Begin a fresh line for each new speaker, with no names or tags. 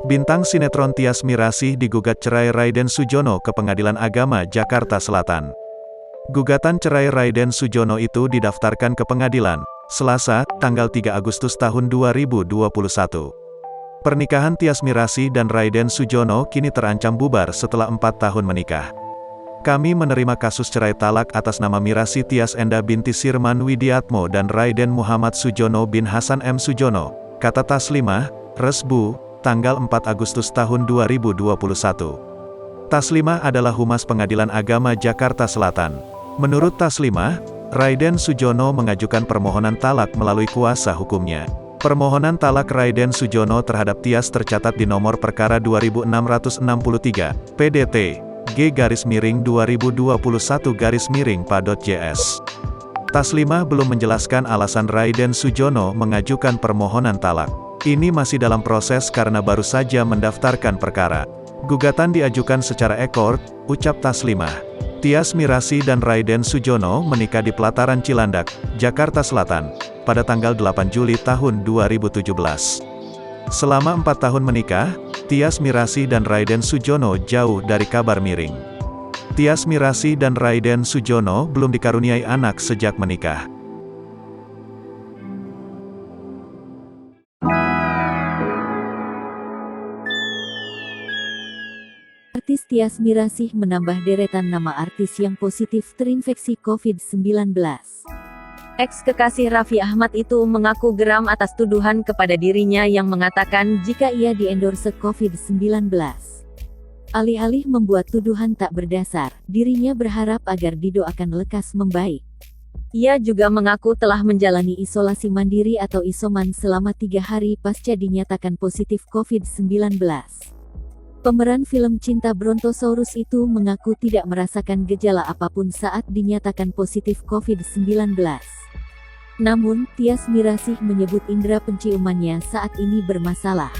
Bintang sinetron Tyas Mirasih digugat cerai Raiden Sujono ke Pengadilan Agama Jakarta Selatan. Gugatan cerai Raiden Sujono itu didaftarkan ke pengadilan, Selasa, tanggal 3 Agustus tahun 2021. Pernikahan Tyas Mirasih dan Raiden Sujono kini terancam bubar setelah 4 tahun menikah. Kami menerima kasus cerai talak atas nama Mirasih Tyas Enda binti Sirman Widiatmo dan Raiden Muhammad Sujono bin Hasan M. Sujono, kata Taslimah, Resbu, tanggal 4 Agustus tahun 2021. Taslimah adalah Humas Pengadilan Agama Jakarta Selatan. Menurut Taslimah, Raiden Sujono mengajukan permohonan talak melalui kuasa hukumnya. Permohonan talak Raiden Sujono terhadap Tyas tercatat di nomor perkara 2663, PDT, G-2021-PA.JS. Taslimah belum menjelaskan alasan Raiden Sujono mengajukan permohonan talak. Ini masih dalam proses karena baru saja mendaftarkan perkara. Gugatan diajukan secara ekor, ucap Taslimah. Tyas Mirasih dan Raiden Sujono menikah di Pelataran Cilandak, Jakarta Selatan, pada tanggal 8 Juli tahun 2017. Selama 4 tahun menikah, Tyas Mirasih dan Raiden Sujono jauh dari kabar miring. Tyas Mirasih dan Raiden Sujono belum dikaruniai anak sejak menikah.
Artis Tyas Mirasih menambah deretan nama artis yang positif terinfeksi COVID-19. Ex-kekasih Raffi Ahmad itu mengaku geram atas tuduhan kepada dirinya yang mengatakan jika ia diendorse COVID-19. Alih-alih membuat tuduhan tak berdasar, dirinya berharap agar didoakan lekas membaik. Ia juga mengaku telah menjalani isolasi mandiri atau isoman selama 3 hari pasca dinyatakan positif COVID-19. Pemeran film Cinta Brontosaurus itu mengaku tidak merasakan gejala apapun saat dinyatakan positif COVID-19. Namun, Tyas Mirasih menyebut indera penciumannya saat ini bermasalah.